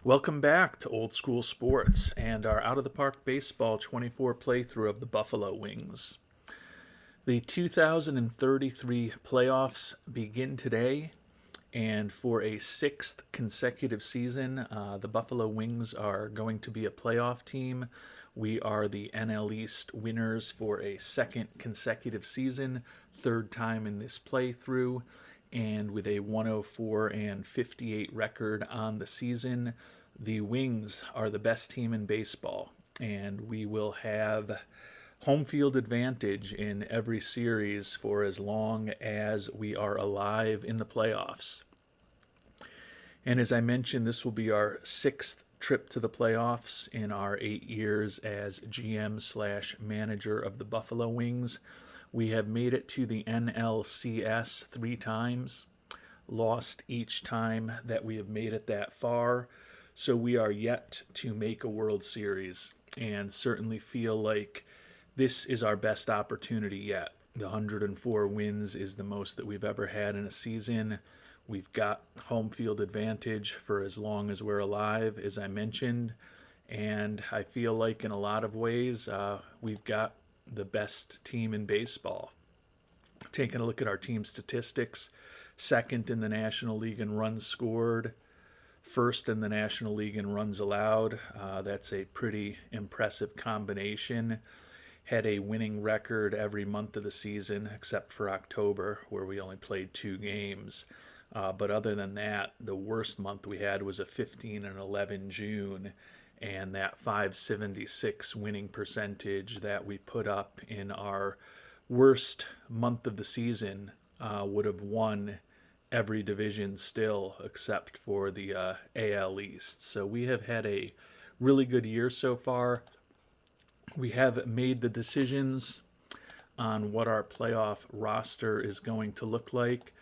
Welcome back to Old School Sports and our Out of the Park Baseball 24 playthrough of the Buffalo Wings. The 2033 playoffs begin today, and for a sixth consecutive season, the Buffalo Wings are going to be a playoff team. We are the NL East winners for a second consecutive season, third time in this playthrough, and with a 104 and 58 record on the season, the Wings are the best team in baseball, and we will have home field advantage in every series for as long as we are alive in the playoffs. And as I mentioned, this will be our sixth trip to the playoffs in our 8 years as GM slash manager of the Buffalo Wings. We have made it to the NLCS 3 times, lost each time that we have made it that far. So we are yet to make a World Series and certainly feel like this is our best opportunity yet. The 104 wins is the most that we've ever had in a season. We've got home field advantage for as long as we're alive, as I mentioned. And I feel like in a lot of ways, we've got the best team in baseball. Taking a look at our team statistics, second in the National League in runs scored, first in the National League in runs allowed. That's a pretty impressive combination. Had a winning record every month of the season except for October, where we only played 2 games. But other than that, the worst month we had was a 15 and 11 June, and that 576 winning percentage that we put up in our worst month of the season would have won every division still except for the AL East. So we have had a really good year so far. We have made the decisions on what our playoff roster is going to look like.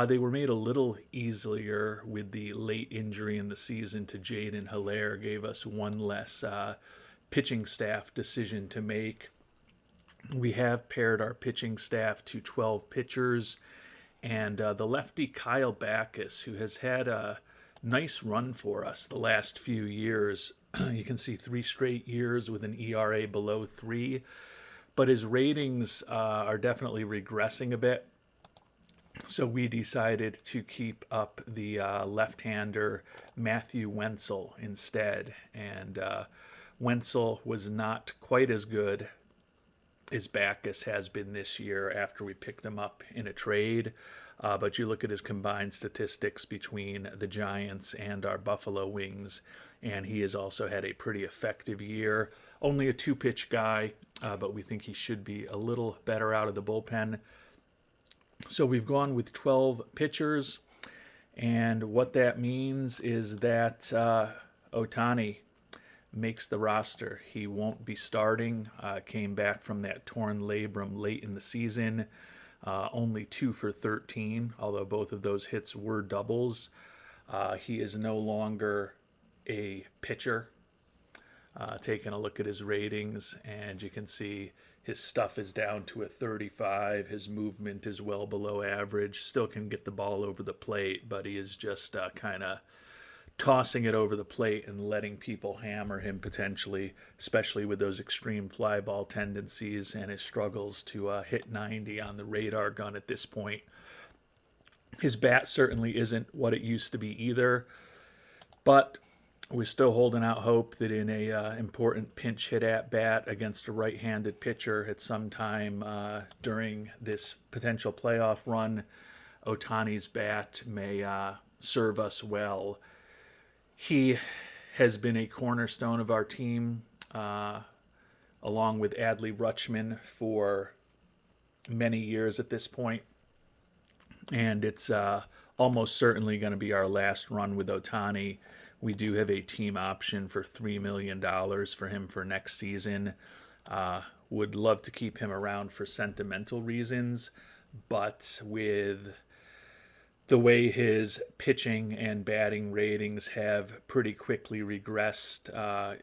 They were made a little easier with the late injury in the season to Jaden Hilaire, gave us one less pitching staff decision to make. We have paired our pitching staff to 12 pitchers, and the lefty Kyle Backus, who has had a nice run for us the last few years. You can see 3 straight years with an ERA below 3, but his ratings are definitely regressing a bit. So we decided to keep up the left-hander Matthew Wenzel instead, and Wenzel was not quite as good as Backus has been this year after we picked him up in a trade. But you look at his combined statistics between the Giants and our Buffalo Wings, and he has also had a pretty effective year. Only a 2-pitch guy, but we think he should be a little better out of the bullpen. So we've gone with 12 pitchers, and what that means is that Ohtani makes the roster. He won't be starting. Came back from that torn labrum late in the season. Only 2 for 13, although both of those hits were doubles. He is no longer a pitcher. Taking a look at his ratings, and you can see his stuff is down to a 35. His movement is well below average. Still can get the ball over the plate, but he is just kind of tossing it over the plate and letting people hammer him potentially, especially with those extreme fly ball tendencies and his struggles to hit 90 on the radar gun at this point. His bat certainly isn't what it used to be either, but we're still holding out hope that in a important pinch hit at bat against a right-handed pitcher at some time during this potential playoff run, Ohtani's bat may serve us well. He has been a cornerstone of our team, along with Adley Rutschman, for many years at this point. And it's almost certainly going to be our last run with Ohtani. We do have a team option for $3 million for him for next season. Would love to keep him around for sentimental reasons, but with the way his pitching and batting ratings have pretty quickly regressed,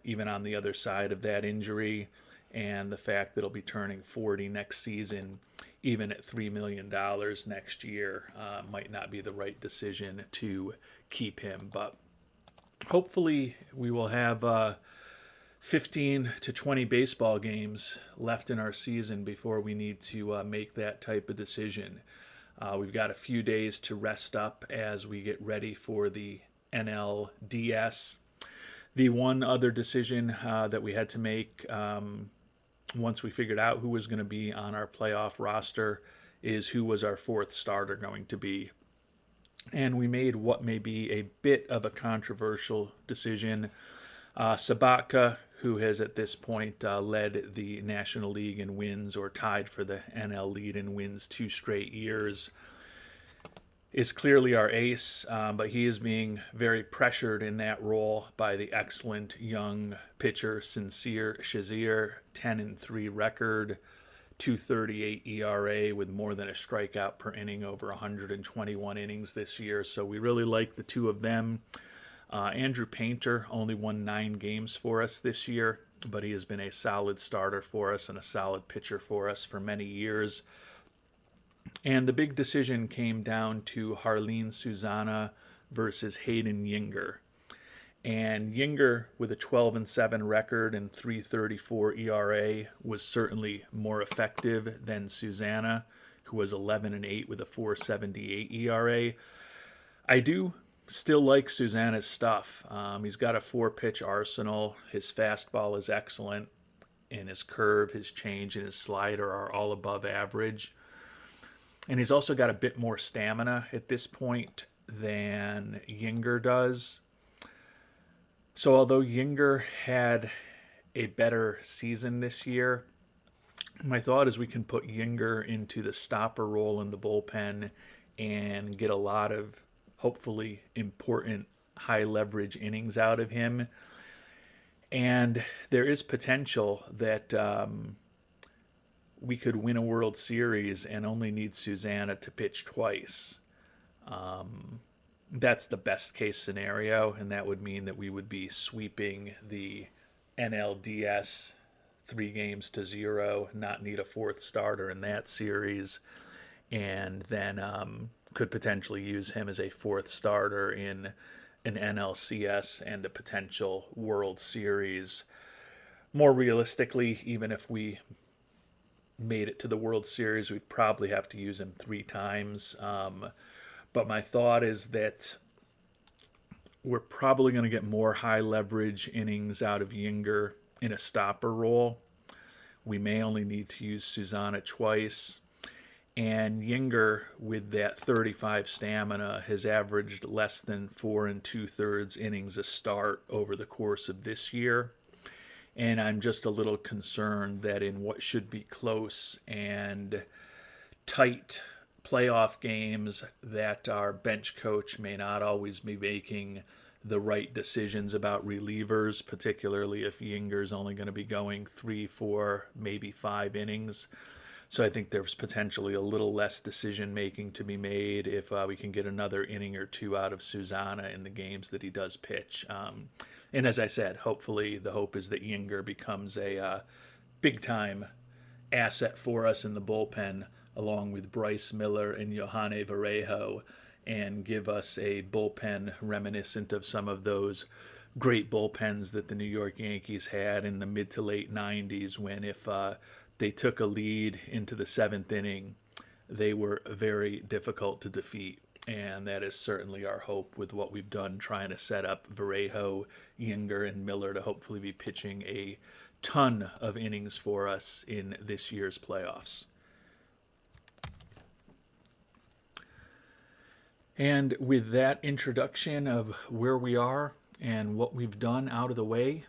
even on the other side of that injury, and the fact that he'll be turning 40 next season, even at $3 million next year, might not be the right decision to keep him. But hopefully we will have 15 to 20 baseball games left in our season before we need to make that type of decision. We've got a few days to rest up as we get ready for the NLDS. The one other decision that we had to make once we figured out who was going to be on our playoff roster is who was our fourth starter going to be. And we made what may be a bit of a controversial decision. Sabatka, who has at this point led the National League in wins or tied for the NL lead in wins 2 straight years, is clearly our ace, but he is being very pressured in that role by the excellent young pitcher Sincere Shazier, 10-3 record, 2.38 ERA with more than a strikeout per inning over 121 innings this year. So we really like the two of them. Andrew Painter only won 9 games for us this year, but he has been a solid starter for us and a solid pitcher for us for many years. And the big decision came down to Harleen Susanna versus Hayden Yinger. And Yinger, with a 12-7 record and 3.34 ERA, was certainly more effective than Susanna, who was 11-8 with a 4.78 ERA. I do still like Susanna's stuff. He's got a 4-pitch arsenal. His fastball is excellent, and his curve, his change, and his slider are all above average. And he's also got a bit more stamina at this point than Yinger does. So although Yinger had a better season this year, my thought is we can put Yinger into the stopper role in the bullpen and get a lot of hopefully important high leverage innings out of him. And there is potential that we could win a World Series and only need Susanna to pitch twice. That's the best case scenario, and that would mean that we would be sweeping the NLDS 3-0, not need a fourth starter in that series, and then could potentially use him as a fourth starter in an NLCS and a potential World Series. More realistically, even if we made it to the World Series, we'd probably have to use him 3 times. But my thought is that we're probably going to get more high leverage innings out of Yinger in a stopper role. We may only need to use Susanna twice. And Yinger, with that 35 stamina, has averaged less than 4 2/3 innings a start over the course of this year. And I'm just a little concerned that in what should be close and tight playoff games, that our bench coach may not always be making the right decisions about relievers, particularly if Yinger's only going to be going 3, 4, maybe 5 innings. So I think there's potentially a little less decision making to be made if we can get another inning or 2 out of Susanna in the games that he does pitch. And as I said, hopefully the hope is that Yinger becomes a big-time asset for us in the bullpen, along with Bryce Miller and Yohane Varejo, and give us a bullpen reminiscent of some of those great bullpens that the New York Yankees had in the mid to late 90s, when if they took a lead into the 7th inning, they were very difficult to defeat. And that is certainly our hope with what we've done, trying to set up Varejo, Yinger, and Miller to hopefully be pitching a ton of innings for us in this year's playoffs. And with that introduction of where we are and what we've done out of the way,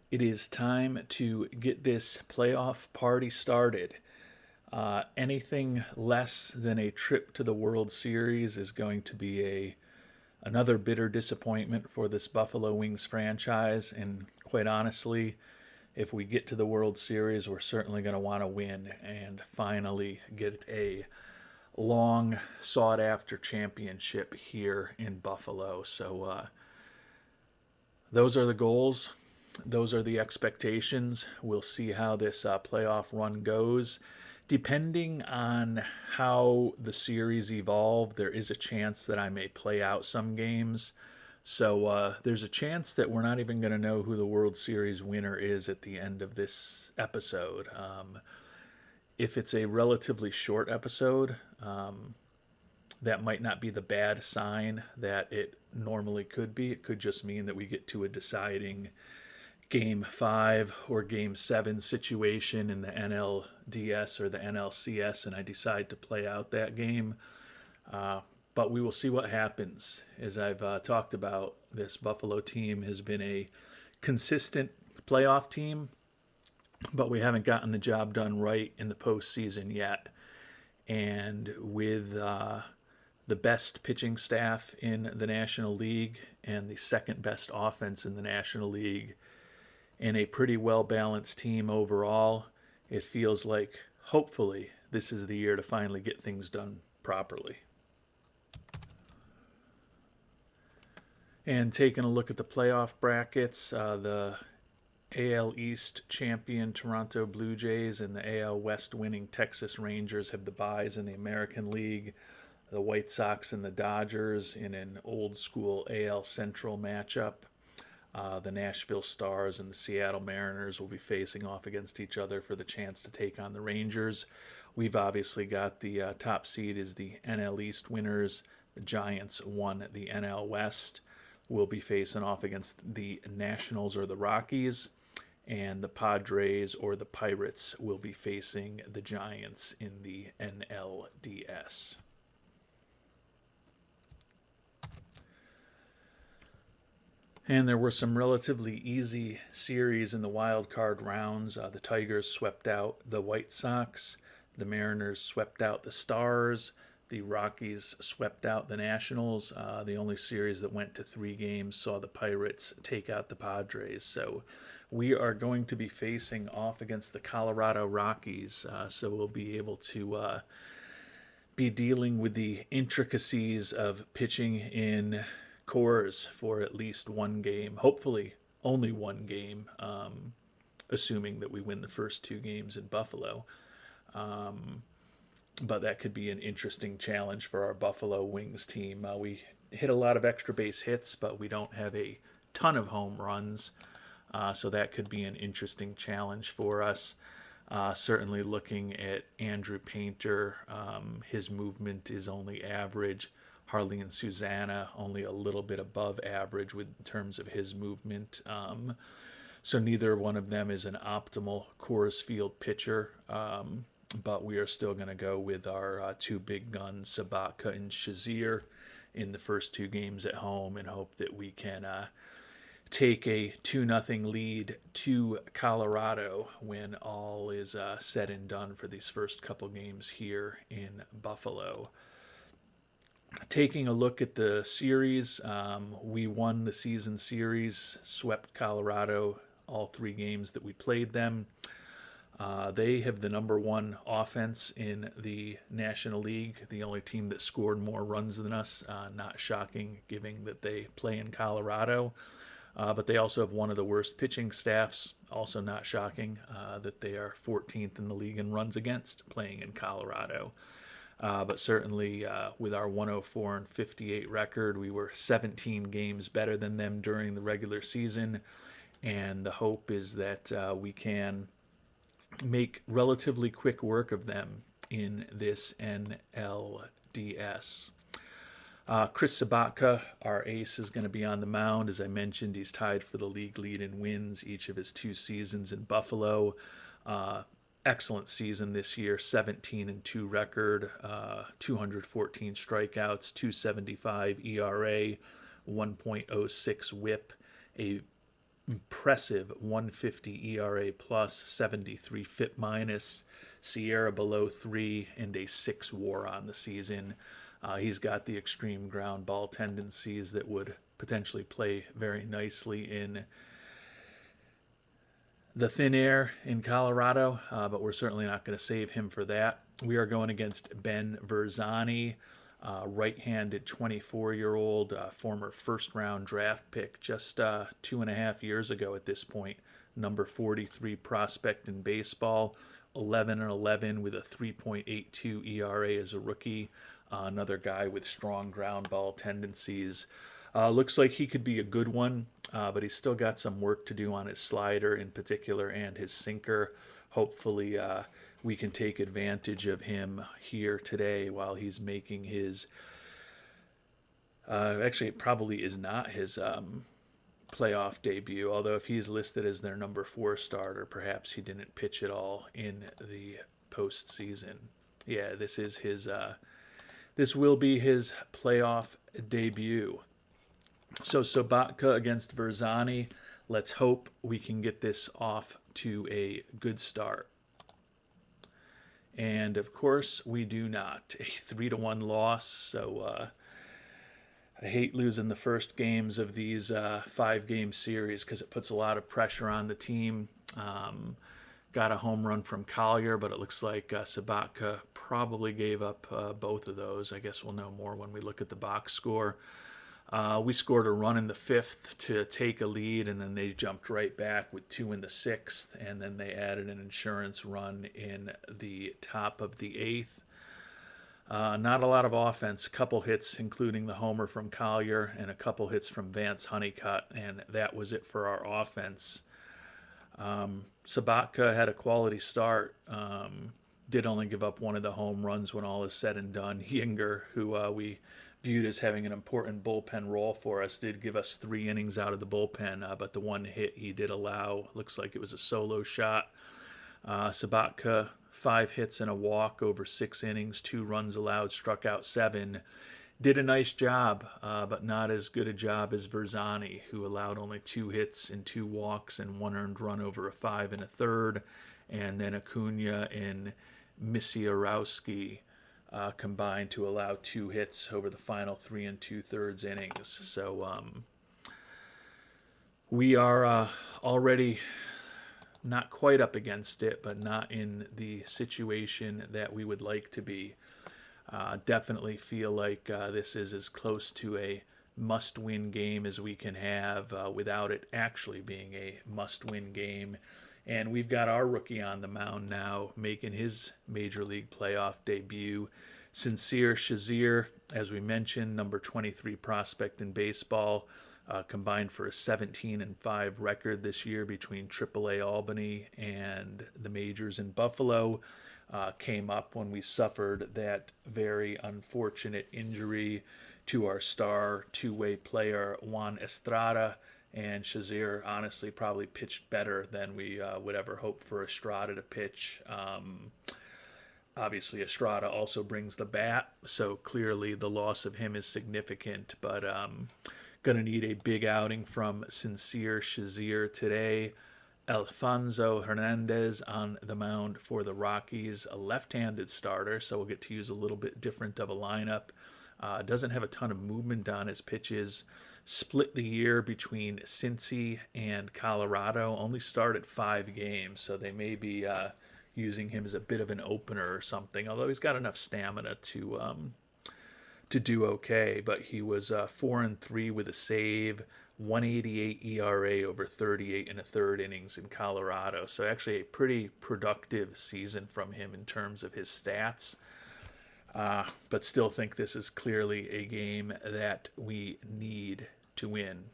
it is time to get this playoff party started. Anything less than a trip to the World Series is going to be another bitter disappointment for this Buffalo Wings franchise. And quite honestly, if we get to the World Series, we're certainly going to want to win and finally get a long sought after championship here in Buffalo. So those are the goals. Those are the expectations. We'll see how this playoff run goes. Depending on how the series evolve, there is a chance that I may play out some games. So there's a chance that we're not even going to know who the World Series winner is at the end of this episode. If it's a relatively short episode, that might not be the bad sign that it normally could be. It could just mean that we get to a deciding Game 5 or Game 7 situation in the NLDS or the NLCS, and I decide to play out that game. But we will see what happens. As I've talked about, this Buffalo team has been a consistent playoff team, but we haven't gotten the job done right in the postseason yet. And with the best pitching staff in the National League and the second best offense in the National League, and a pretty well-balanced team overall, it feels like, hopefully, this is the year to finally get things done properly. And taking a look at the playoff brackets, the AL East champion Toronto Blue Jays and the AL West winning Texas Rangers have the byes in the American League. The White Sox and the Dodgers in an old-school AL Central matchup. The Nashville Stars and the Seattle Mariners will be facing off against each other for the chance to take on the Rangers. We've obviously got the top seed is the NL East winners. The Giants won the NL West. We'll be facing off against the Nationals or the Rockies. And the Padres or the Pirates will be facing the Giants in the NLDS. And there were some relatively easy series in the wild card rounds. The Tigers swept out the White Sox. The Mariners swept out the Stars. The Rockies swept out the Nationals. The only series that went to 3 games saw the Pirates take out the Padres. So we are going to be facing off against the Colorado Rockies. So we'll be able to be dealing with the intricacies of pitching in Coors for at least one game, hopefully only one game, assuming that we win the first 2 games in Buffalo. But that could be an interesting challenge for our Buffalo Wings team. We hit a lot of extra base hits, but we don't have a ton of home runs, so that could be an interesting challenge for us. Certainly looking at Andrew Painter, his movement is only average. Harley and Susanna only a little bit above average in terms of his movement. So neither one of them is an optimal Coors Field pitcher, but we are still going to go with our 2 big guns, Sabatka and Shazier, in the first 2 games at home and hope that we can take a 2-0 lead to Colorado when all is said and done for these first couple games here in Buffalo. Taking a look at the series, we won the season series, swept Colorado all 3 games that we played them. They have the number 1 offense in the National League, the only team that scored more runs than us, not shocking given that they play in Colorado. But they also have one of the worst pitching staffs, also not shocking that they are 14th in the league in runs against playing in Colorado. But certainly with our 104-58 record, we were 17 games better than them during the regular season. And the hope is that we can make relatively quick work of them in this NLDS. Chris Sabatka, our ace, is going to be on the mound. As I mentioned, he's tied for the league lead in wins each of his 2 seasons in Buffalo. Excellent season this year, 17-2 record, 214 strikeouts, 2.75 ERA, 1.06 WHIP, a impressive 150 ERA plus, 73 FIP minus, Sierra below 3, and a 6 WAR on the season. He's got the extreme ground ball tendencies that would potentially play very nicely in the thin air in Colorado, but we're certainly not going to save him for that. We are going against Ben Verzani, right-handed 24-year-old, former first-round draft pick just 2.5 years ago at this point, number 43 prospect in baseball, 11-11 with a 3.82 ERA as a rookie. Another guy with strong ground ball tendencies. Looks like he could be a good one, but he's still got some work to do on his slider in particular and his sinker. Hopefully, we can take advantage of him here today while he's making his. Actually, it probably is not his playoff debut, although if he's listed as their number 4 starter, perhaps he didn't pitch at all in the postseason. Yeah, this is his. This will be his playoff debut. So Sobotka against Verzani. Let's hope we can get this off to a good start. And of course, we do not. A 3-1 loss. So I hate losing the first games of these 5-game series because it puts a lot of pressure on the team. Got a home run from Collier, but it looks like Sobotka probably gave up both of those. I guess we'll know more when we look at the box score. We scored a run in the 5th to take a lead, and then they jumped right back with 2 in the 6th, and then they added an insurance run in the top of the 8th. Not a lot of offense, a couple hits, including the homer from Collier, and a couple hits from Vance Honeycutt, and that was it for our offense. Sobotka had a quality start, did only give up one of the home runs when all is said and done. Yinger, who we viewed as having an important bullpen role for us, did give us 3 innings out of the bullpen, but the one hit he did allow looks like it was a solo shot. Sobotka, 5 hits and a walk over 6 innings, 2 runs allowed, struck out 7. Did a nice job, but not as good a job as Verzani, who allowed only 2 hits and 2 walks and 1 earned run over a 5 1/3. And then Acuna and Misiorowski combined to allow 2 hits over the final 3 2/3 innings. So we are already not quite up against it, but not in the situation that we would like to be. Definitely feel like this is as close to a must-win game as we can have without it actually being a must-win game. And we've got our rookie on the mound now making his Major League playoff debut. Sincere Shazier, as we mentioned, number 23 prospect in baseball, combined for a 17-5 record this year between AAA Albany and the majors in Buffalo. Came up when we suffered that very unfortunate injury to our star two-way player Juan Estrada, and Shazier honestly probably pitched better than we would ever hope for Estrada to pitch. Obviously, Estrada also brings the bat, so clearly the loss of him is significant, but going to need a big outing from Sincere Shazier today. Alfonso Hernandez on the mound for the Rockies, a left-handed starter, so we'll get to use a little bit different of a lineup. Doesn't have a ton of movement on his pitches. Split the year between Cincy and Colorado. Only started 5 games, so they may be using him as a bit of an opener or something, although he's got enough stamina to do okay. But he was 4-3 with a save, 188 ERA over 38 1/3 innings in Colorado. So actually a pretty productive season from him in terms of his stats. But still think this is clearly a game that we need to win.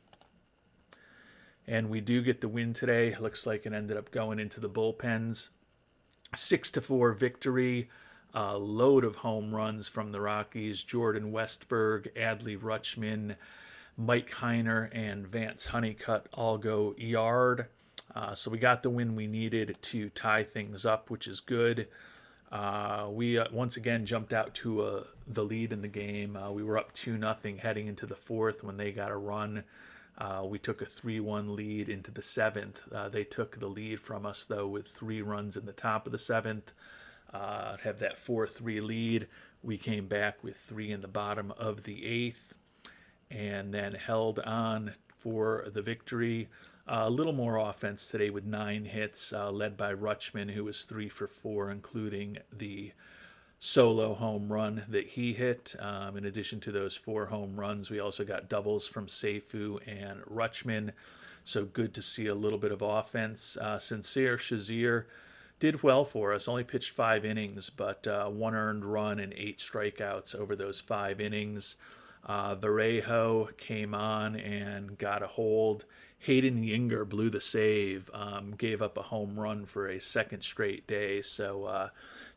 And we do get the win today. Looks like it ended up going into the bullpens. 6-4 victory. A load of home runs from the Rockies. Jordan Westberg, Adley Rutschman, Mike Heiner, and Vance Honeycutt all go yard. So we got the win we needed to tie things up, which is good. We once again jumped out to the lead in the game. We were up 2-0 heading into the 4th when they got a run. We took a 3-1 lead into the 7th. They took the lead from us, though, with 3 runs in the top of the 7th. Have that 4-3 lead. We came back with 3 in the bottom of the 8th and then held on for the victory. A little more offense today with 9 hits, led by Rutschman, who was 3 for 4, including the solo home run that he hit. In addition to those 4 home runs, we also got doubles from Seifu and Rutschman. So good to see a little bit of offense. Sincere Shazier did well for us, only pitched 5 innings, but 1 earned run and 8 strikeouts over those 5 innings. Varejo came on and got a hold. Hayden Yinger blew the save, gave up a home run for a second straight day. So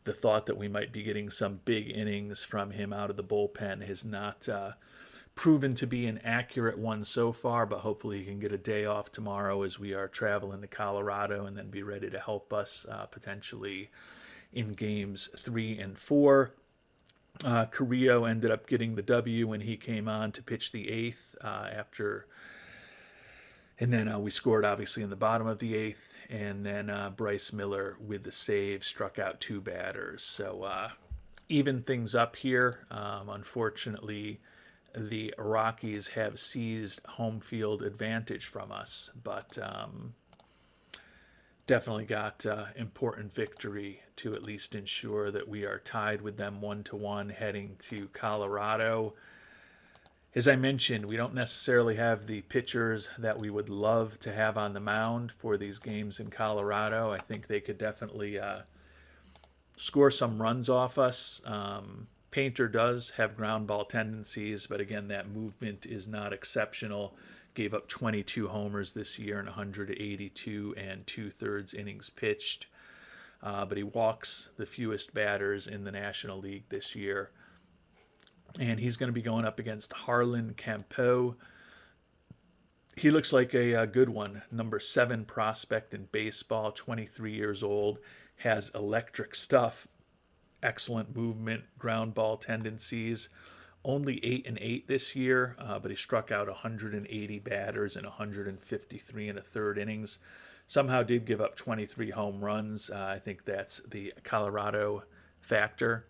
the thought that we might be getting some big innings from him out of the bullpen has not proven to be an accurate one so far, but hopefully he can get a day off tomorrow as we are traveling to Colorado and then be ready to help us potentially in games 3 and 4. Carrillo ended up getting the W when he came on to pitch the 8th and then we scored obviously in the bottom of the 8th, and then Bryce Miller with the save struck out 2 batters. So even things up here. Unfortunately, the Rockies have seized home field advantage from us, but definitely got important victory to at least ensure that we are tied with them 1-1 heading to Colorado. As I mentioned, we don't necessarily have the pitchers that we would love to have on the mound for these games in Colorado. I think they could definitely score some runs off us. Painter does have ground ball tendencies, but again, that movement is not exceptional. Gave up 22 homers this year in 182 and 2/3 innings pitched. But he walks the fewest batters in the National League this year. And he's going to be going up against Harlan Campeau. He looks like a good one. Number 7 prospect in baseball, 23 years old, has electric stuff, excellent movement, ground ball tendencies. Only 8-8 this year, but he struck out 180 batters in 153 1/3 innings. Somehow did give up 23 home runs. I think that's the Colorado factor.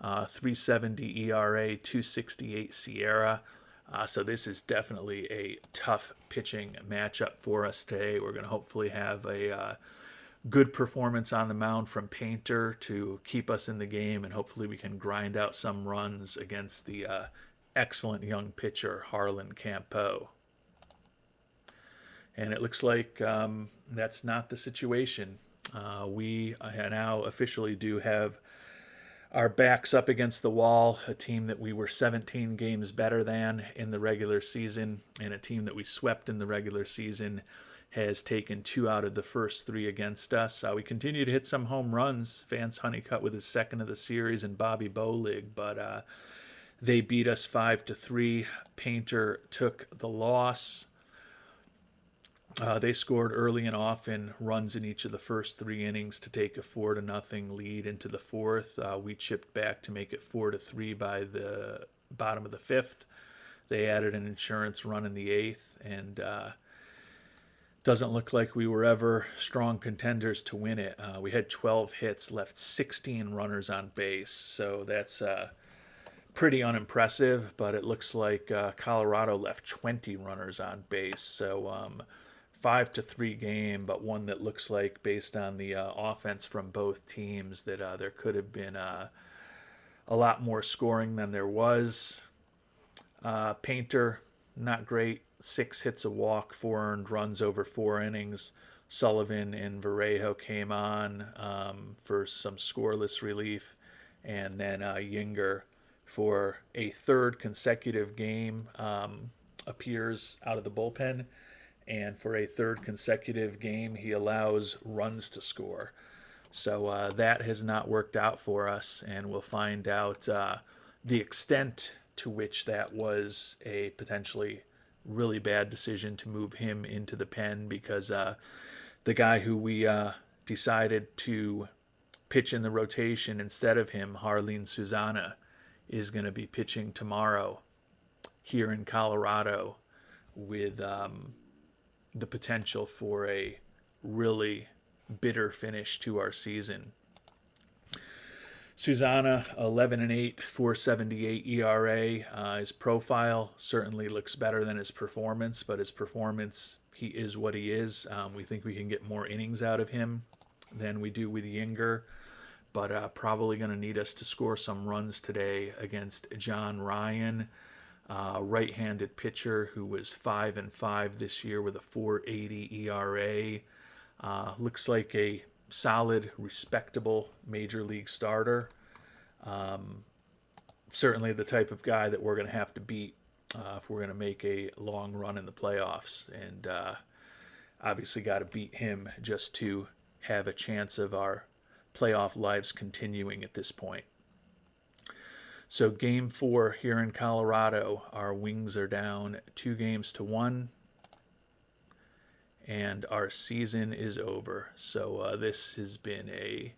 370 ERA, 268 Sierra. So this is definitely a tough pitching matchup for us today. We're going to hopefully have a good performance on the mound from Painter to keep us in the game, and hopefully we can grind out some runs against the excellent young pitcher Harlan Campeau. And it looks like that's not the situation. We now officially do have our backs up against the wall, a team that we were 17 games better than in the regular season, and a team that we swept in the regular season has taken 2 out of the first 3 against us. We continue to hit some home runs. Vance Honeycutt with his 2nd of the series and Bobby Bolig, but they beat us 5-3. Painter took the loss. They scored early and often runs in each of the first 3 innings to take a 4-0 lead into the 4th. We chipped back to make it 4-3 by the bottom of the 5th. They added an insurance run in the 8th, and doesn't look like we were ever strong contenders to win it. We had 12 hits, left 16 runners on base, so that's pretty unimpressive, but it looks like Colorado left 20 runners on base, so 5-3 game, but one that looks like, based on the offense from both teams, that there could have been a lot more scoring than there was. Painter, not great. 6 hits, a walk, 4 earned runs over 4 innings. Sullivan and Varejo came on for some scoreless relief, and then Yinger for a 3rd consecutive game appears out of the bullpen. And for a 3rd consecutive game, he allows runs to score. So that has not worked out for us, and we'll find out the extent to which that was a potentially really bad decision to move him into the pen, because the guy who we decided to pitch in the rotation instead of him, Harleen Susana, is going to be pitching tomorrow here in Colorado with the potential for a really bitter finish to our season. Susana, 11-8, 4.78 ERA. His profile certainly looks better than his performance, but his performance, he is what he is. We think we can get more innings out of him than we do with Yinger, but probably going to need us to score some runs today against John Ryan, right-handed pitcher who was 5-5 this year with a 4.80 ERA. Looks like a solid, respectable major league starter. certainly the type of guy that we're going to have to beat if we're going to make a long run in the playoffs. And obviously got to beat him just to have a chance of our playoff lives continuing at this point. So game 4 here in Colorado, our Wings are down 2-1, and our season is over. So this has been a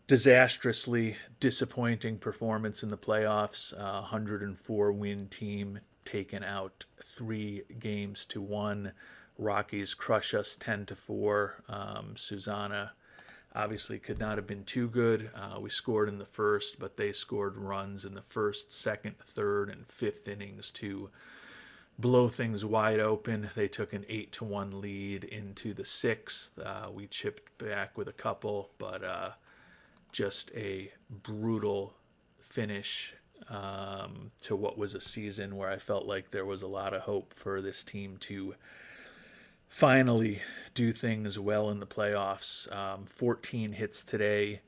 disastrously disappointing performance in the playoffs. 104 win team taken out 3-1. Rockies crush us 10-4. Susanna obviously could not have been too good. We scored in the first, but they scored runs in the first, second, third, and fifth innings to blow things wide open. They took an 8-1 lead into the sixth. We chipped back with a couple, but just a brutal finish to what was a season where I felt like there was a lot of hope for this team to finally do things well in the playoffs. 14 hits today,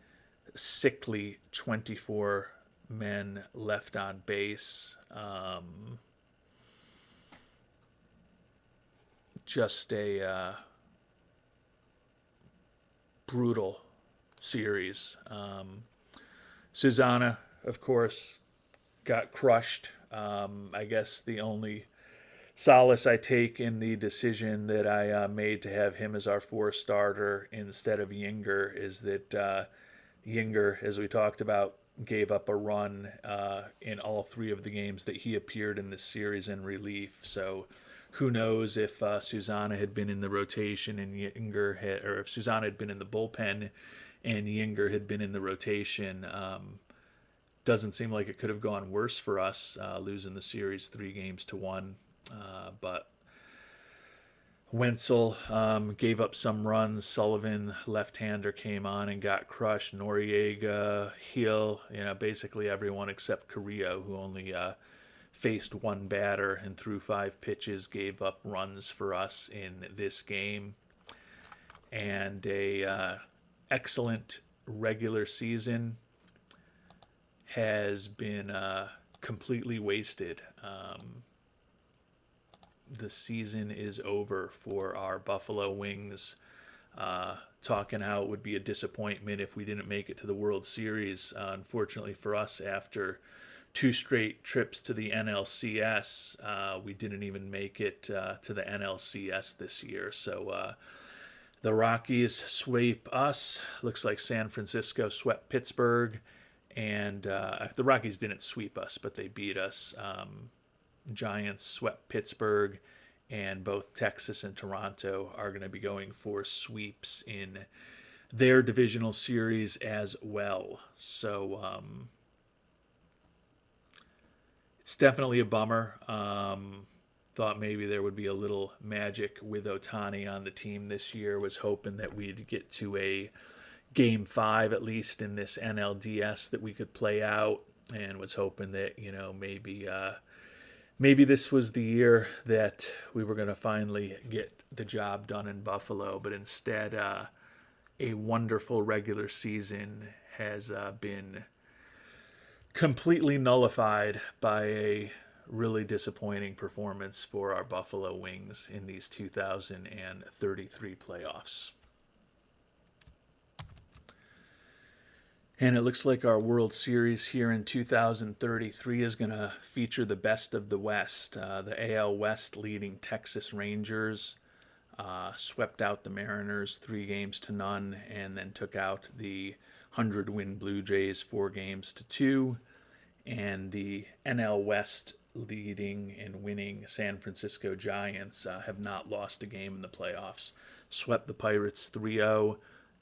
sickly 24 men left on base. Just a brutal series. Susanna, of course, got crushed. I guess the only solace I take in the decision that I made to have him as our 4th starter instead of Yinger is that Yinger, as we talked about, gave up a run in all 3 of the games that he appeared in this series in relief. So who knows if Susanna had been in the rotation and Yinger had, or if Susanna had been in the bullpen and Yinger had been in the rotation. Doesn't seem like it could have gone worse for us, losing the series 3-1. But Wenzel gave up some runs. Sullivan, left-hander, came on and got crushed. Noriega, Hill, basically everyone except Carrillo, who only faced one batter and threw 5 pitches, gave up runs for us in this game. And a excellent regular season has been completely wasted. The season is over for our Buffalo Wings. Talking how it would be a disappointment if we didn't make it to the World Series. Unfortunately for us, after 2 straight trips to the NLCS, we didn't even make it to the NLCS this year. So the Rockies sweep us. Looks like San Francisco swept Pittsburgh. And the Rockies didn't sweep us, but they beat us. Giants swept Pittsburgh, and both Texas and Toronto are going to be going for sweeps in their divisional series as well. So it's definitely a bummer. Thought maybe there would be a little magic with Ohtani on the team this year. Was hoping that we'd get to a Game 5 at least in this NLDS that we could play out, and was hoping that maybe this was the year that we were going to finally get the job done in Buffalo. But instead, a wonderful regular season has been completely nullified by a really disappointing performance for our Buffalo Wings in these 2033 playoffs. And it looks like our World Series here in 2033 is going to feature the best of the West. The AL West leading Texas Rangers swept out the Mariners 3-0, and then took out the 100-win Blue Jays 4-2. And the NL West leading and winning San Francisco Giants have not lost a game in the playoffs. Swept the Pirates 3-0.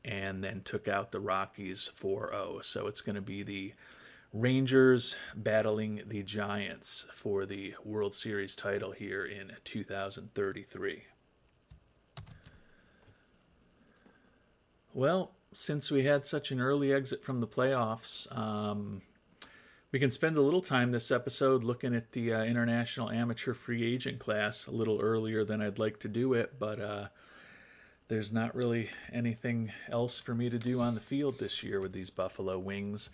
And then took out the Rockies 4-0. So it's going to be the Rangers battling the Giants for the World Series title here in 2033. Well, since we had such an early exit from the playoffs, we can spend a little time this episode looking at the International Amateur Free Agent class a little earlier than I'd like to do it, but there's not really anything else for me to do on the field this year with these Buffalo Wings.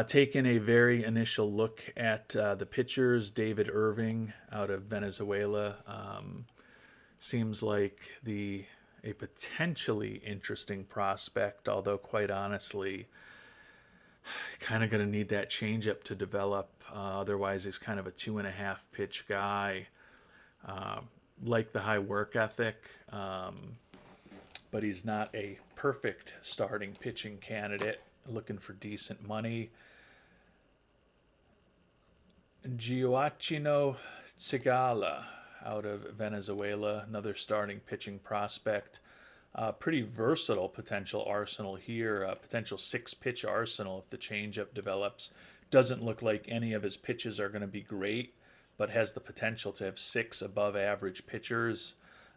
Taking a very initial look at the pitchers, David Irving out of Venezuela seems like a potentially interesting prospect, although quite honestly, kind of going to need that changeup to develop. Otherwise, he's kind of a 2.5 pitch guy. Like the high work ethic, but he's not a perfect starting pitching candidate. Looking for decent money. Gioacchino Tsigala out of Venezuela, another starting pitching prospect. Pretty versatile potential arsenal here. Potential 6-pitch arsenal if the changeup develops. Doesn't look like any of his pitches are going to be great, but has the potential to have 6 above average pitchers.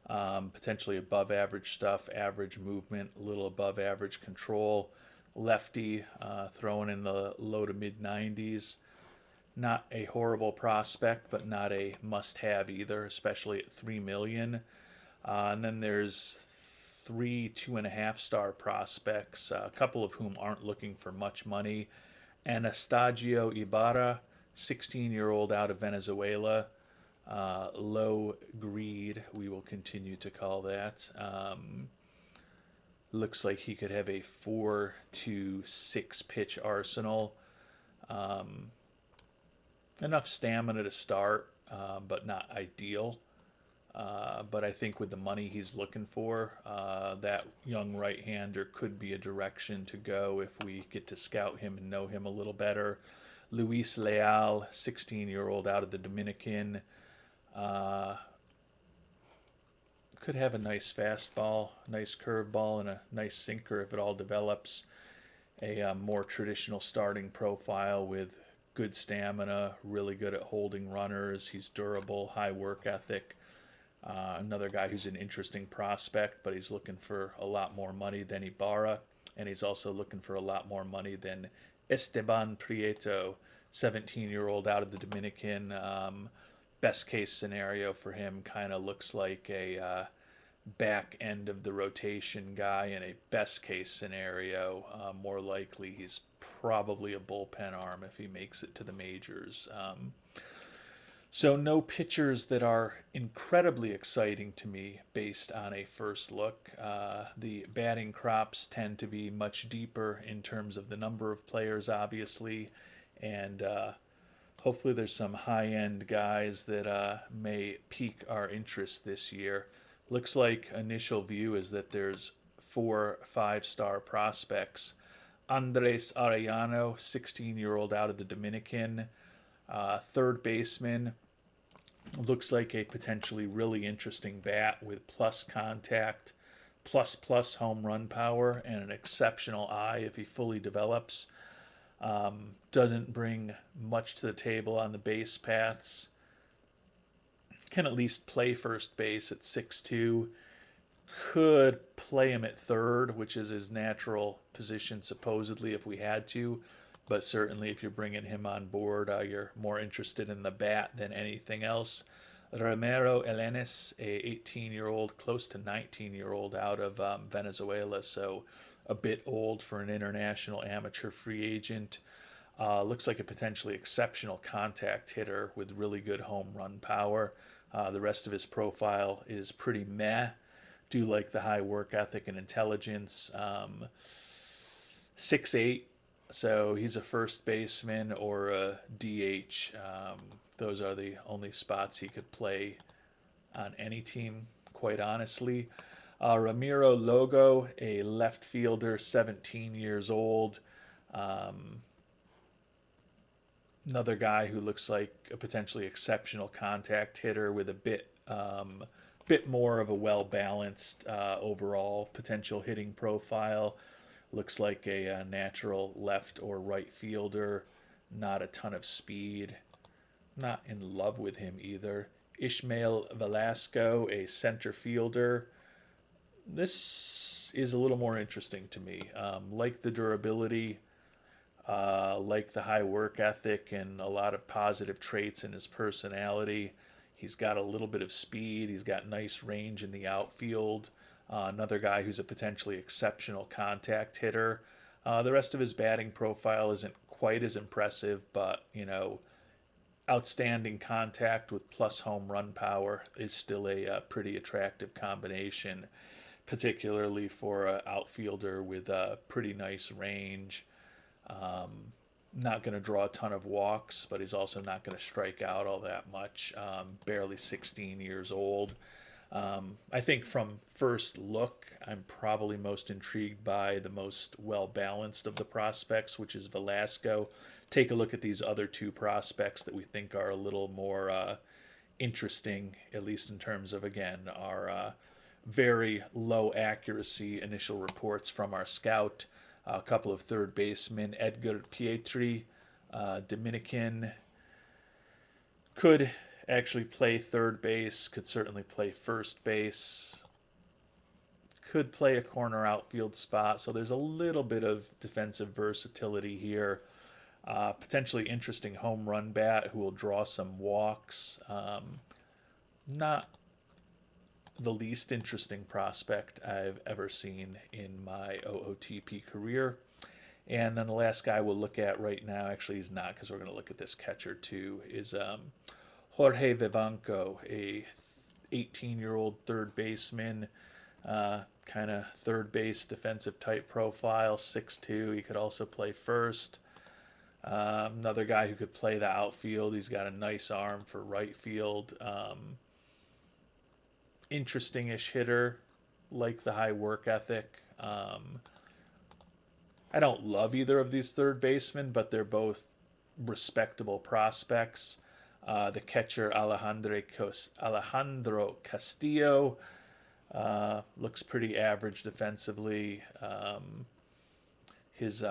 Potentially above average stuff, average movement, a little above average control. Lefty, throwing in the low to mid 90s. Not a horrible prospect, but not a must-have either, especially at $3 million. And then there's 3 2.5-star prospects, a couple of whom aren't looking for much money. Anastasio Ibarra, 16-year-old out of Venezuela. Low greed, we will continue to call that. Looks like he could have a 4 to 6 pitch arsenal. Enough stamina to start, but not ideal. But I think with the money he's looking for, that young right-hander could be a direction to go if we get to scout him and know him a little better. Luis Leal, 16-year-old out of the Dominican. Could have a nice fastball, nice curveball, and a nice sinker if it all develops. A more traditional starting profile with good stamina, really good at holding runners. He's durable, high work ethic. Another guy who's an interesting prospect, but he's looking for a lot more money than Ibarra, and he's also looking for a lot more money than Esteban Prieto, 17-year-old out of the Dominican. Best case scenario for him kind of looks like a back end of the rotation guy. In a best case scenario, more likely he's probably a bullpen arm if he makes it to the majors. So no pitchers that are incredibly exciting to me based on a first look. The batting crops tend to be much deeper in terms of the number of players, obviously, and hopefully there's some high-end guys that may pique our interest this year. Looks like initial view is that there's 4 5-star prospects. Andres Arellano, 16-year-old out of the Dominican, third baseman. Looks like a potentially really interesting bat with plus contact, plus home run power, and an exceptional eye if he fully develops. Doesn't bring much to the table on the base paths. Can at least play first base at 6'2". Could play him at third, which is his natural position supposedly if we had to. But certainly if you're bringing him on board, you're more interested in the bat than anything else. Ramiro Elenes, a 18-year-old, close to 19-year-old out of Venezuela, so a bit old for an international amateur free agent. Looks like a potentially exceptional contact hitter with really good home run power. The rest of his profile is pretty meh. Do like the high work ethic and intelligence. 6'8", so he's a first baseman or a DH. Those are the only spots he could play on any team, quite honestly. Ramiro Logo, a left fielder, 17 years old. Another guy who looks like a potentially exceptional contact hitter with a bit more of a well-balanced overall potential hitting profile. Looks like a natural left or right fielder. Not a ton of speed. Not in love with him either. Ishmael Velasco, a center fielder. This is a little more interesting to me. Like the durability, like the high work ethic and a lot of positive traits in his personality. He's got a little bit of speed. He's got nice range in the outfield. Another guy who's a potentially exceptional contact hitter. The rest of his batting profile isn't quite as impressive, but, outstanding contact with plus home run power is still a pretty attractive combination, particularly for an outfielder with a pretty nice range. Not going to draw a ton of walks, but he's also not going to strike out all that much. Barely 16 years old. I think from first look, I'm probably most intrigued by the most well balanced of the prospects, which is Velasco. Take a look at these other two prospects that we think are a little more interesting, at least in terms of, again, our very low accuracy initial reports from our scout. A couple of third basemen, Edgar Pietri, Dominican, could actually play third base, could certainly play first base, could play a corner outfield spot. So there's a little bit of defensive versatility here. Potentially interesting home run bat who will draw some walks. Not the least interesting prospect I've ever seen in my OOTP career. And then the last guy we'll look at right now, actually he's not, because we're going to look at this catcher too, is Jorge Vivanco, a 18-year-old third baseman, kind of third base defensive type profile, 6'2". He could also play first. Another guy who could play the outfield. He's got a nice arm for right field. Interesting-ish hitter, like the high work ethic. I don't love either of these third basemen, but they're both respectable prospects. The catcher Alejandro Castillo looks pretty average defensively. His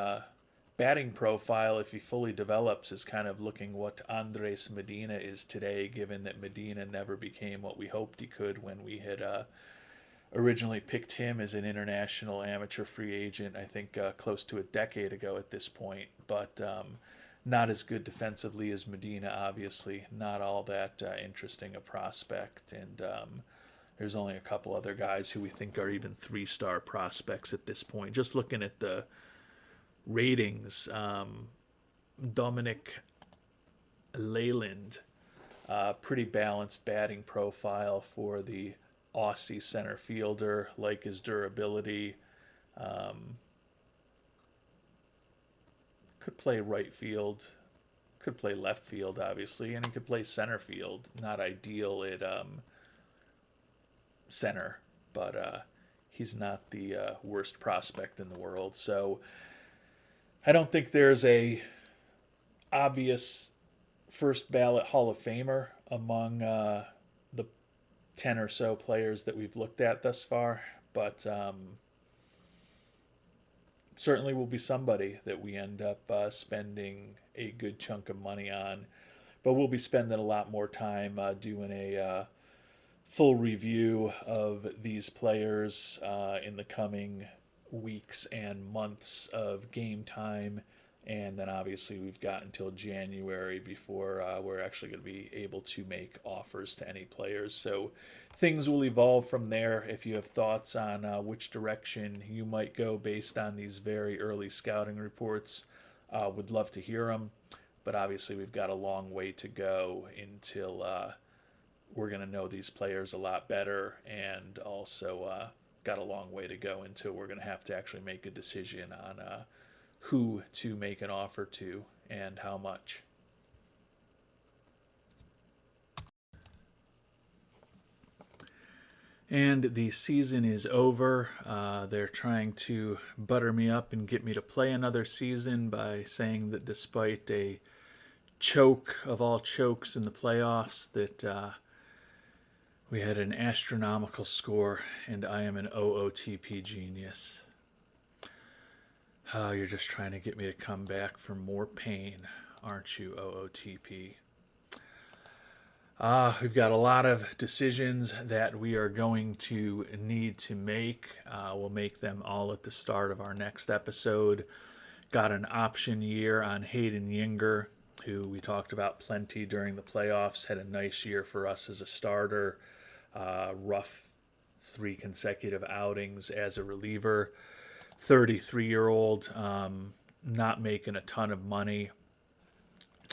batting profile, if he fully develops, is kind of looking what Andres Medina is today, given that Medina never became what we hoped he could when we had originally picked him as an international amateur free agent, I think close to a decade ago at this point. But not as good defensively as Medina, obviously. Not all that interesting a prospect. And there's only a couple other guys who we think are even three-star prospects at this point. Just looking at the ratings, Dominic Leyland, pretty balanced batting profile for the Aussie center fielder, like his durability. Could play right field, could play left field, obviously, and he could play center field. Not ideal at center, but he's not the worst prospect in the world. So I don't think there's a obvious first ballot Hall of Famer among the 10 or so players that we've looked at thus far, but certainly will be somebody that we end up spending a good chunk of money on. But we'll be spending a lot more time doing a full review of these players in the coming weeks and months of game time. And then obviously we've got until January before we're actually going to be able to make offers to any players. So things will evolve from there. If you have thoughts on which direction you might go based on these very early scouting reports, would love to hear them. But obviously we've got a long way to go until we're going to know these players a lot better, and also got a long way to go until we're going to have to actually make a decision on who to make an offer to and how much. And the season is over. They're trying to butter me up and get me to play another season by saying that despite a choke of all chokes in the playoffs, that we had an astronomical score, and I am an OOTP genius. Oh, you're just trying to get me to come back for more pain, aren't you, OOTP? We've got a lot of decisions that we are going to need to make. We'll make them all at the start of our next episode. Got an option year on Hayden Yinger, who we talked about plenty during the playoffs. Had a nice year for us as a starter. Rough 3 consecutive outings as a reliever. 33-year-old, not making a ton of money.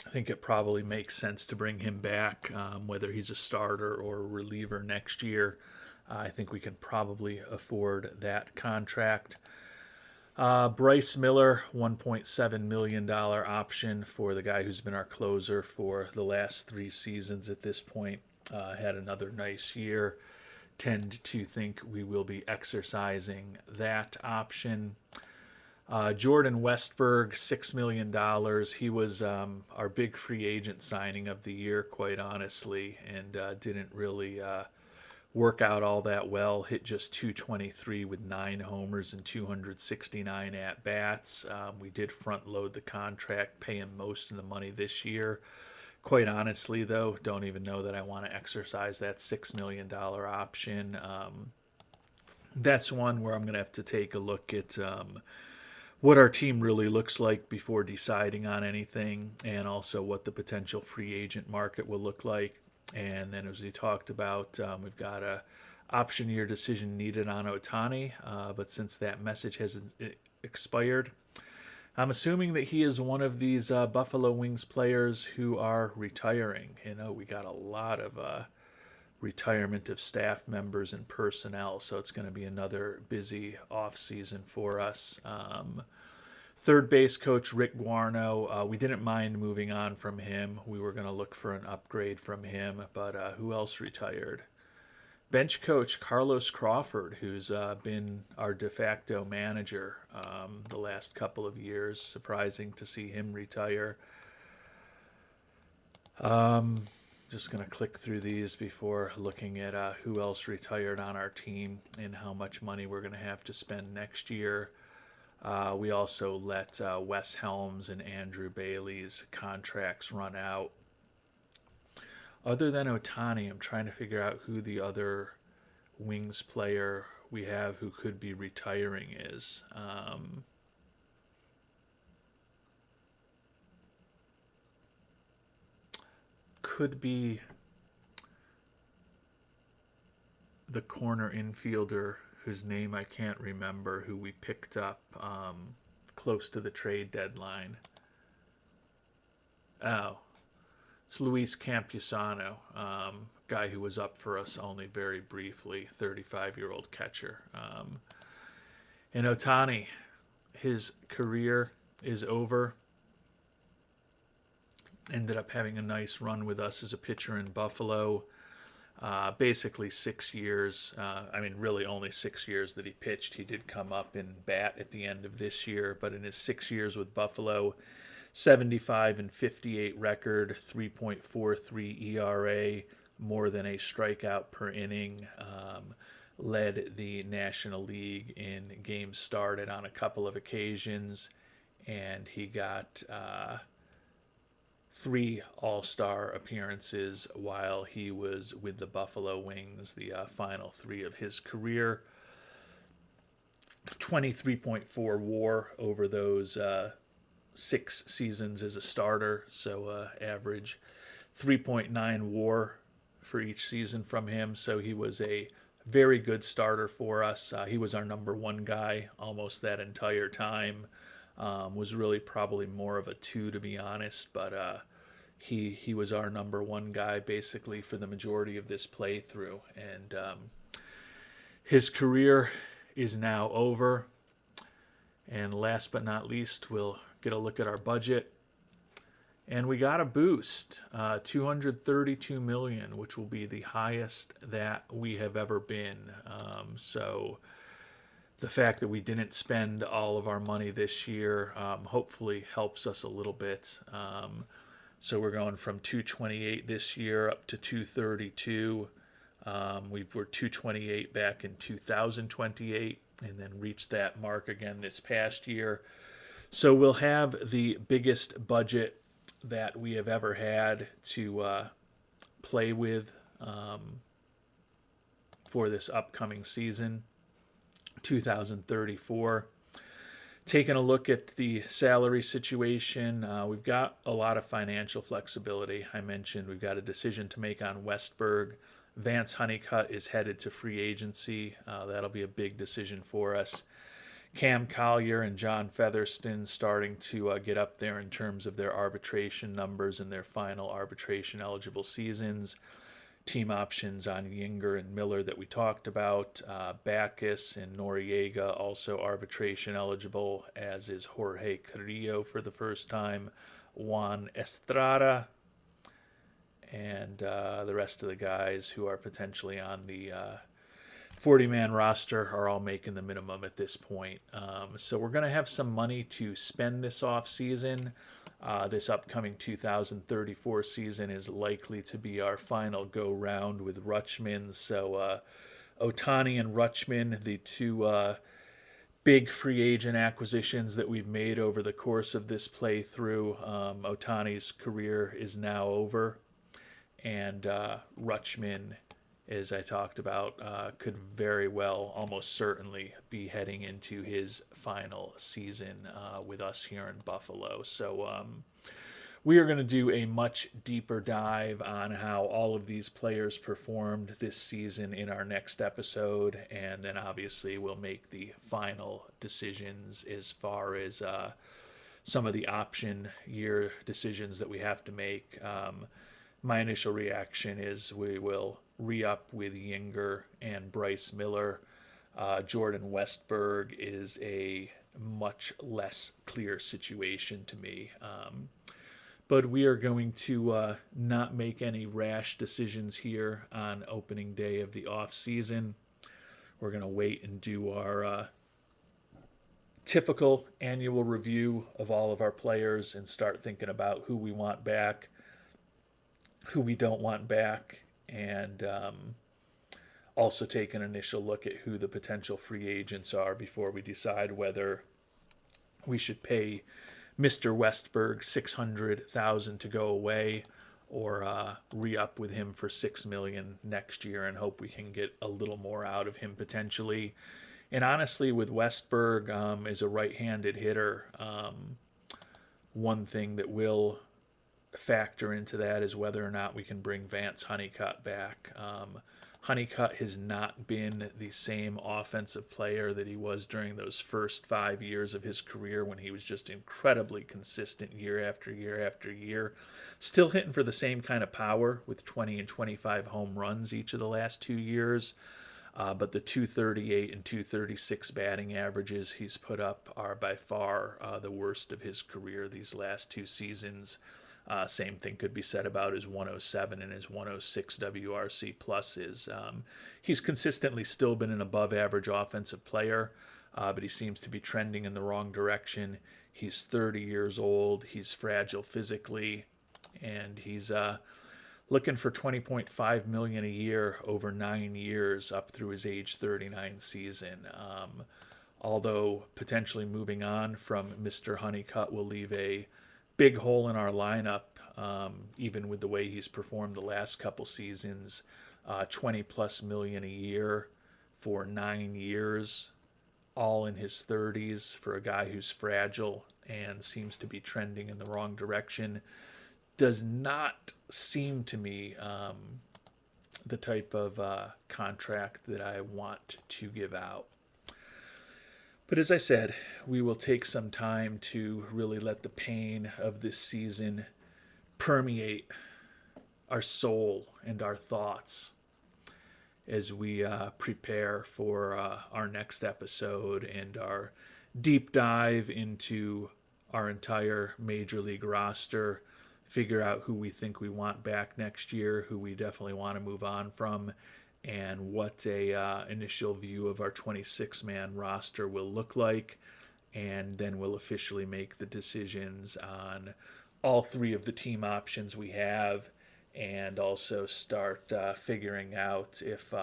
I think it probably makes sense to bring him back, whether he's a starter or a reliever next year. I think we can probably afford that contract. Bryce Miller, $1.7 million option for the guy who's been our closer for the last 3 seasons at this point. Had another nice year. Tend to think we will be exercising that option. Jordan Westberg, $6 million. He was our big free agent signing of the year, quite honestly, and didn't really work out all that well. Hit just 223 with 9 homers and 269 at-bats. We did front load the contract, pay him most of the money this year. Quite honestly, though, don't even know that I want to exercise that $6 million option. That's one where I'm going to have to take a look at what our team really looks like before deciding on anything, and also what the potential free agent market will look like. And then, as we talked about, we've got a option year decision needed on Ohtani, but since that message has expired, I'm assuming that he is one of these Buffalo Wings players who are retiring. You know, we got a lot of retirement of staff members and personnel, so it's going to be another busy off season for us. Third base coach Rick Guarno, we didn't mind moving on from him. We were going to look for an upgrade from him, but who else retired? Bench coach Carlos Crawford, who's been our de facto manager the last couple of years. Surprising to see him retire. Just going to click through these before looking at who else retired on our team and how much money we're going to have to spend next year. We also let Wes Helms and Andrew Bailey's contracts run out. Other than Ohtani, I'm trying to figure out who the other Wings player we have who could be retiring is. Could be the corner infielder whose name I can't remember, who we picked up close to the trade deadline. Oh, it's Luis Campusano, guy who was up for us only very briefly, 35-year-old catcher. And Ohtani, his career is over. Ended up having a nice run with us as a pitcher in Buffalo. Basically 6 years. Really only 6 years that he pitched. He did come up and bat at the end of this year, but in his 6 years with Buffalo, 75-58 record, 3.43 ERA, more than a strikeout per inning. Led the National League in games started on a couple of occasions, and he got 3 All-Star appearances while he was with the Buffalo Wings, the final 3 of his career. 23.4 WAR over those 6 seasons as a starter, so average 3.9 WAR for each season from him. So he was a very good starter for us. He was our number 1 guy almost that entire time. Was really probably more of a 2, to be honest, but he was our number 1 guy basically for the majority of this playthrough. And his career is now over. And last but not least, we'll get a look at our budget. And we got a boost, $232 million, which will be the highest that we have ever been. So the fact that we didn't spend all of our money this year hopefully helps us a little bit. So we're going from 228 this year up to 232. We were 228 back in 2028 and then reached that mark again this past year. So we'll have the biggest budget that we have ever had to play with for this upcoming season, 2034. Taking a look at the salary situation, we've got a lot of financial flexibility. I mentioned we've got a decision to make on Westberg. Vance Honeycutt is headed to free agency. That'll be a big decision for us. Cam Collier and John Featherston starting to get up there in terms of their arbitration numbers and their final arbitration eligible seasons. Team options on Yinger and Miller that we talked about. Backus and Noriega also arbitration eligible, as is Jorge Carrillo for the first time. Juan Estrada and the rest of the guys who are potentially on the 40-man roster are all making the minimum at this point. So we're going to have some money to spend this off season. This upcoming 2034 season is likely to be our final go-round with Rutschman. So Ohtani and Rutschman, the two big free agent acquisitions that we've made over the course of this playthrough. Ohtani's career is now over, and Rutschman, as I talked about, could very well, almost certainly, be heading into his final season with us here in Buffalo. So we are going to do a much deeper dive on how all of these players performed this season in our next episode, and then obviously we'll make the final decisions as far as some of the option year decisions that we have to make. My initial reaction is we will re-up with Yinger and Bryce Miller. Jordan Westberg is a much less clear situation to me. But we are going to not make any rash decisions here on opening day of the off season. We're going to wait and do our typical annual review of all of our players and start thinking about who we want back, who we don't want back, and also take an initial look at who the potential free agents are before we decide whether we should pay Mr. Westberg $600,000 to go away or re-up with him for $6 million next year and hope we can get a little more out of him potentially. And honestly, with Westberg as a right-handed hitter, one thing that will factor into that is whether or not we can bring Vance Honeycutt back. Honeycutt has not been the same offensive player that he was during those first 5 years of his career when he was just incredibly consistent year after year after year. Still hitting for the same kind of power with 20 and 25 home runs each of the last 2 years. But the 238 and 236 batting averages he's put up are by far the worst of his career these last 2 seasons. Same thing could be said about his 107 and his 106 WRC pluses. He's consistently still been an above-average offensive player, but he seems to be trending in the wrong direction. He's 30 years old. He's fragile physically, and he's looking for $20.5 million a year over 9 years up through his age 39 season. Although potentially moving on from Mr. Honeycutt will leave a big hole in our lineup, even with the way he's performed the last couple seasons. 20 plus million a year for 9 years, all in his 30s for a guy who's fragile and seems to be trending in the wrong direction, does not seem to me the type of contract that I want to give out. But as I said, we will take some time to really let the pain of this season permeate our soul and our thoughts as we prepare for our next episode and our deep dive into our entire Major League roster, figure out who we think we want back next year, who we definitely want to move on from, and what a initial view of our 26-man roster will look like. And then we'll officially make the decisions on all 3 of the team options we have, and also start figuring out if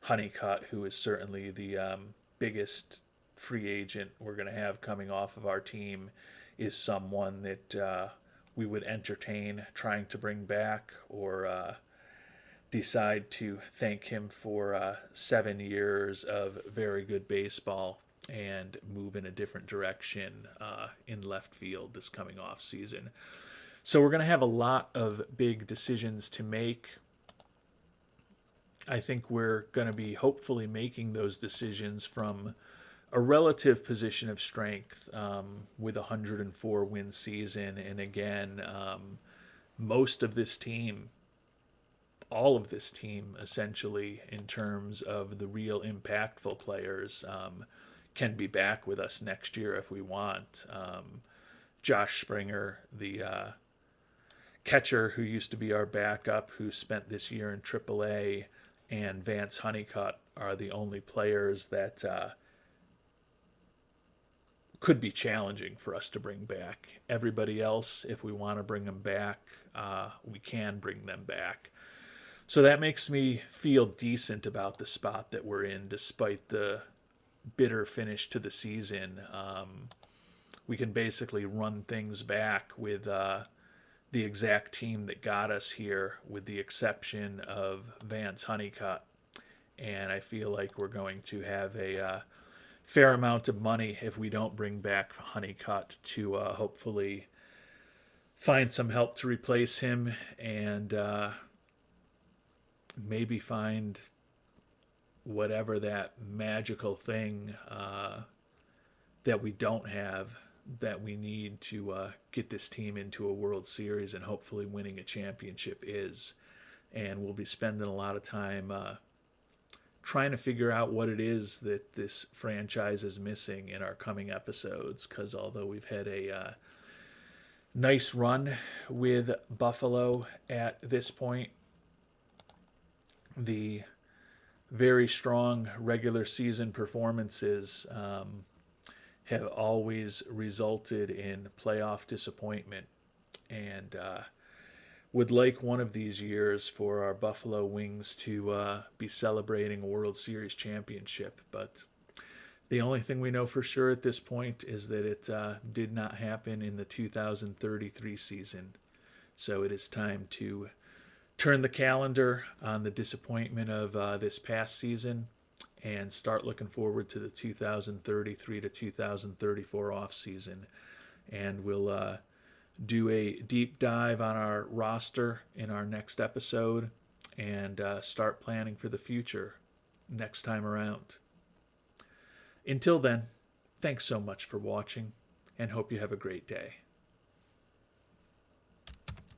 Honeycutt, who is certainly the biggest free agent we're going to have coming off of our team, is someone that we would entertain trying to bring back, or decide to thank him for 7 years of very good baseball and move in a different direction in left field this coming off season. So we're going to have a lot of big decisions to make. I think we're going to be hopefully making those decisions from a relative position of strength with a 104 win season. And again, most of this team, all of this team, essentially, in terms of the real impactful players, can be back with us next year if we want. Josh Springer, the catcher who used to be our backup, who spent this year in AAA, and Vance Honeycutt are the only players that could be challenging for us to bring back. Everybody else, if we want to bring them back, we can bring them back. So that makes me feel decent about the spot that we're in, despite the bitter finish to the season. We can basically run things back with the exact team that got us here, with the exception of Vance Honeycutt. And I feel like we're going to have a fair amount of money if we don't bring back Honeycutt to hopefully find some help to replace him, and maybe find whatever that magical thing that we don't have, that we need to get this team into a World Series and hopefully winning a championship is. And we'll be spending a lot of time trying to figure out what it is that this franchise is missing in our coming episodes, because although we've had a nice run with Buffalo at this point, the very strong regular season performances have always resulted in playoff disappointment, and would like one of these years for our Buffalo Wings to be celebrating a World Series championship. But the only thing we know for sure at this point is that it did not happen in the 2033 season. So it is time to turn the calendar on the disappointment of this past season and start looking forward to the 2033 to 2034 off season. And we'll do a deep dive on our roster in our next episode, and start planning for the future next time around. Until then, thanks so much for watching, and hope you have a great day.